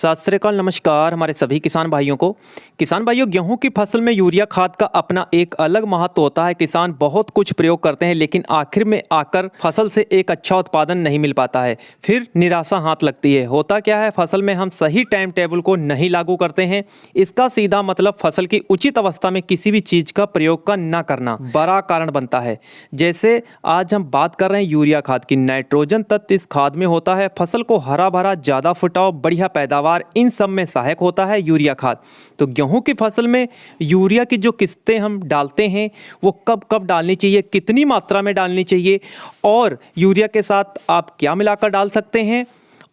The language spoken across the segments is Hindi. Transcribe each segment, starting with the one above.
सत श्री अकाल, नमस्कार हमारे सभी किसान भाइयों को। किसान भाइयों, गेहूं की फसल में यूरिया खाद का अपना एक अलग महत्व होता है। किसान बहुत कुछ प्रयोग करते हैं, लेकिन आखिर में आकर फसल से एक अच्छा उत्पादन नहीं मिल पाता है। फिर निराशा हाथ लगती है। होता क्या है, फसल में हम सही टाइम टेबल को नहीं लागू करते हैं। इसका सीधा मतलब फसल की उचित अवस्था में किसी भी चीज का प्रयोग का न करना बड़ा कारण बनता है। जैसे आज हम बात कर रहे हैं यूरिया खाद की। नाइट्रोजन तत्व इस खाद में होता है। फसल को हरा भरा, ज्यादा फुटाव, बढ़िया पैदावार, इन सब में सहायक होता है यूरिया खाद। तो गेहूं की फसल में यूरिया की जो किस्तें हम डालते हैं वो कब कब डालनी चाहिए, कितनी मात्रा में डालनी चाहिए, और यूरिया के साथ आप क्या मिलाकर डाल सकते हैं,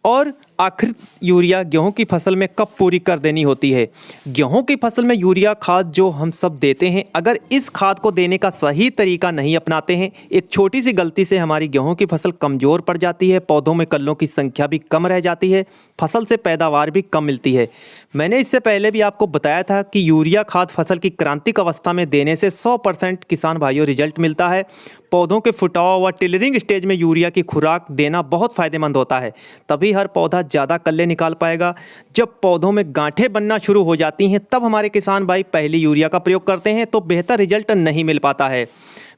और आखिर यूरिया गेहूं की फसल में कब पूरी कर देनी होती है। गेहूं की फसल में यूरिया खाद जो हम सब देते हैं, अगर इस खाद को देने का सही तरीका नहीं अपनाते हैं, एक छोटी सी गलती से हमारी गेहूं की फसल कमज़ोर पड़ जाती है। पौधों में कल्लों की संख्या भी कम रह जाती है, फसल से पैदावार भी कम मिलती है। मैंने इससे पहले भी आपको बताया था कि यूरिया खाद फसल की क्रांतिक अवस्था में देने से 100% किसान भाइयों रिजल्ट मिलता है। पौधों के फुटाव व टिलरिंग स्टेज में यूरिया की खुराक देना बहुत फायदेमंद होता है। तभी हर पौधा ज़्यादा कल्ले निकाल पाएगा। जब पौधों में गांठें बनना शुरू हो जाती हैं, तब हमारे किसान भाई पहली यूरिया का प्रयोग करते हैं, तो बेहतर रिजल्ट नहीं मिल पाता है।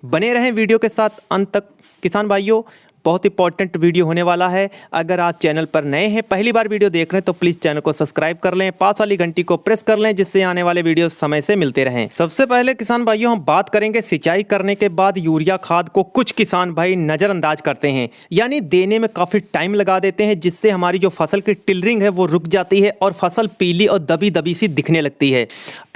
बने रहें वीडियो के साथ अंत तक किसान भाइयों, बहुत इंपॉर्टेंट वीडियो होने वाला है। अगर आप चैनल पर नए हैं, पहली बार वीडियो देख रहे हैं, तो प्लीज़ चैनल को सब्सक्राइब कर लें, पास वाली घंटी को प्रेस कर लें, जिससे आने वाले वीडियो समय से मिलते रहें। सबसे पहले किसान भाइयों, हम बात करेंगे सिंचाई करने के बाद यूरिया खाद को कुछ किसान भाई नज़रअंदाज करते हैं, यानी देने में काफ़ी टाइम लगा देते हैं, जिससे हमारी जो फसल की टिलरिंग है वो रुक जाती है और फसल पीली और दबी दबी सी दिखने लगती है।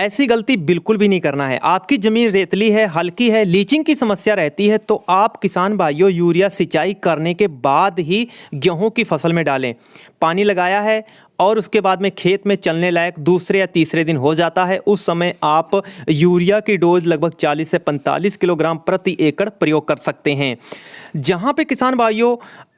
ऐसी गलती बिल्कुल भी नहीं करना है। आपकी ज़मीन रेतली है, हल्की है, लीचिंग की समस्या रहती है, तो आप किसान भाइयों यूरिया सिंचाई करने के बाद ही गेहूं की फसल में डालें। पानी लगाया है और उसके बाद में खेत में चलने लायक दूसरे या तीसरे दिन हो जाता है, उस समय आप यूरिया की डोज लगभग 40 से 45 किलोग्राम प्रति एकड़ प्रयोग कर सकते हैं। जहां पे किसान भाइयों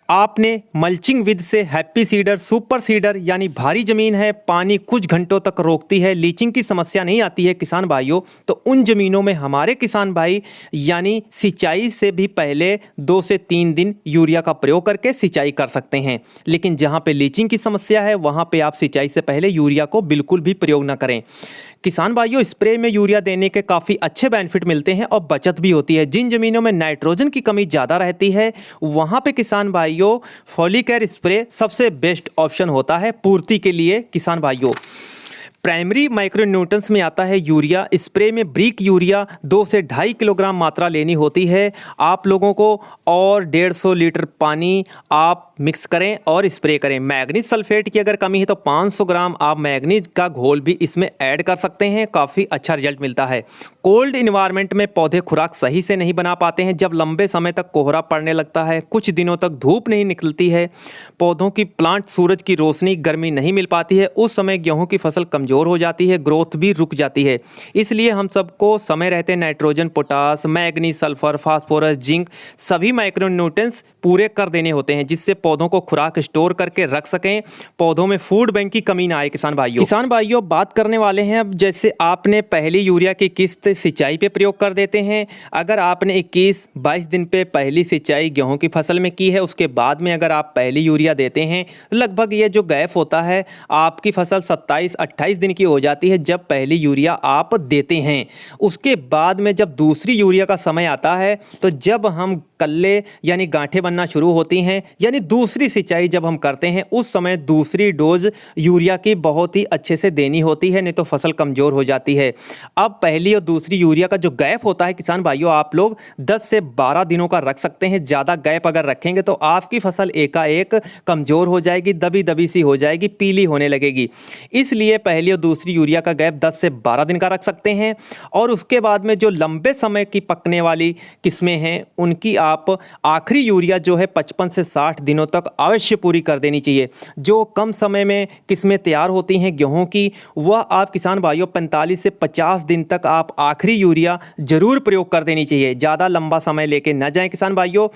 आपने मल्चिंग विद से हैप्पी सीडर, सुपर सीडर, यानी भारी जमीन है, पानी कुछ घंटों तक रोकती है, लीचिंग की समस्या नहीं आती है किसान भाइयों, तो उन जमीनों में हमारे किसान भाई यानी सिंचाई से भी पहले 2 से 3 दिन यूरिया का प्रयोग करके सिंचाई कर सकते हैं। लेकिन जहां पे लीचिंग की समस्या है, वहां पे आप सिंचाई से पहले यूरिया को बिल्कुल भी प्रयोग ना करें। किसान भाइयों, स्प्रे में यूरिया देने के काफ़ी अच्छे बेनिफिट मिलते हैं और बचत भी होती है। जिन जमीनों में नाइट्रोजन की कमी ज़्यादा रहती है, वहाँ पे किसान भाइयों फॉलिकेयर स्प्रे सबसे बेस्ट ऑप्शन होता है पूर्ति के लिए। किसान भाइयों, प्राइमरी माइक्रोन्यूट्रंस में आता है यूरिया। स्प्रे में ब्रिक यूरिया 2 से 2.5 किलोग्राम मात्रा लेनी होती है आप लोगों को, और 150 लीटर पानी आप मिक्स करें और स्प्रे करें। मैग्नीज सल्फेट की अगर कमी है तो 500 ग्राम आप मैग्नीज का घोल भी इसमें ऐड कर सकते हैं, काफ़ी अच्छा रिजल्ट मिलता है। कोल्ड इन्वायरमेंट में पौधे खुराक सही से नहीं बना पाते हैं। जब लंबे समय तक कोहरा पड़ने लगता है, कुछ दिनों तक धूप नहीं निकलती है, पौधों की प्लांट सूरज की रोशनी, गर्मी नहीं मिल पाती है, उस समय गेहूं की फसल कमज़ोर हो जाती है, ग्रोथ भी रुक जाती है। इसलिए हम सबको समय रहते nitrogen, potash, manganese, sulphur, phosphorus, zinc सभी माइक्रोन्यूट्रिएंट्स पूरे कर देने होते हैं, जिससे पौधों को खुराक स्टोर करके रख सकें, पौधों में फूड बैंक की कमी ना आए। किसान भाइयों बात करने वाले हैं अब, जैसे आपने पहली यूरिया की किस्त सिंचाई पे प्रयोग कर देते हैं। अगर आपने 21-22 दिन पे पहली सिंचाई गेहूं की फसल में की है, उसके बाद में अगर आप पहली यूरिया देते हैं, लगभग ये जो गैप होता है, आपकी फसल 27-28 दिन की हो जाती है जब पहली यूरिया आप देते हैं। उसके बाद में जब दूसरी यूरिया का समय आता है, तो जब हम कल्ले यानी गांठें बनना शुरू होती हैं, यानी दूसरी सिंचाई जब हम करते हैं, उस समय दूसरी डोज यूरिया की बहुत ही अच्छे से देनी होती है, नहीं तो फसल कमज़ोर हो जाती है। अब पहली और दूसरी यूरिया का जो गैप होता है किसान भाइयों, आप लोग 10 से 12 दिनों का रख सकते हैं। ज़्यादा गैप अगर रखेंगे तो आपकी फसल एकाएक कमज़ोर हो जाएगी, दबी दबी सी हो जाएगी, पीली होने लगेगी। इसलिए पहली और दूसरी यूरिया का गैप 10 से 12 दिन का रख सकते हैं। और उसके बाद में जो लंबे समय की पकने वाली किस्में हैं, उनकी आप आखिरी यूरिया जो है 55 से 60 दिनों तक अवश्य पूरी कर देनी चाहिए। जो कम समय में किस्में तैयार होती हैं गेहूं की, वह आप किसान भाइयों 45 से 50 दिन तक आप आखिरी यूरिया जरूर प्रयोग कर देनी चाहिए। ज़्यादा लंबा समय लेके न जाएं किसान भाइयों।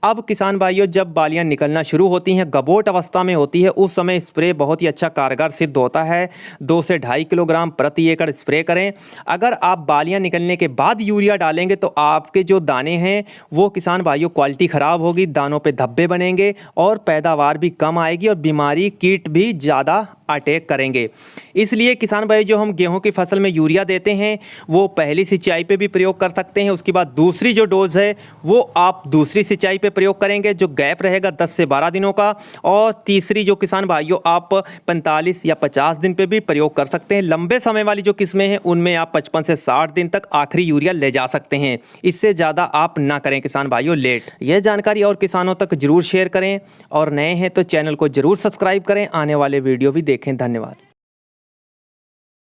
अब किसान भाइयों, जब बालियां निकलना शुरू होती हैं, गबोट अवस्था में होती है, उस समय स्प्रे बहुत ही अच्छा कारगर सिद्ध होता है। 2 से 2.5 किलोग्राम प्रति एकड़ स्प्रे करें। अगर आप बालियां निकलने के बाद यूरिया डालेंगे तो आपके जो दाने हैं वो किसान भाइयों क्वालिटी ख़राब होगी, दानों पे धब्बे बनेंगे और पैदावार भी कम आएगी और बीमारी कीट भी ज़्यादा अटैक करेंगे। इसलिए किसान भाई जो हम गेहूं की फसल में यूरिया देते हैं वो पहली सिंचाई पे भी प्रयोग कर सकते हैं। उसके बाद दूसरी जो डोज़ है वो आप दूसरी सिंचाई पे प्रयोग करेंगे जो गैप रहेगा 10 से 12 दिनों का। और तीसरी जो किसान भाइयों आप 45 या 50 दिन पे भी प्रयोग कर सकते हैं। लंबे समय वाली जो किस्में हैं उनमें आप 55 से 60 दिन तक आखिरी यूरिया ले जा सकते हैं। इससे ज़्यादा आप ना करें किसान भाइयों लेट। यह जानकारी और किसानों तक जरूर शेयर करें और नए हैं तो चैनल को जरूर सब्सक्राइब करें। आने वाले वीडियो भी देखें। धन्यवाद।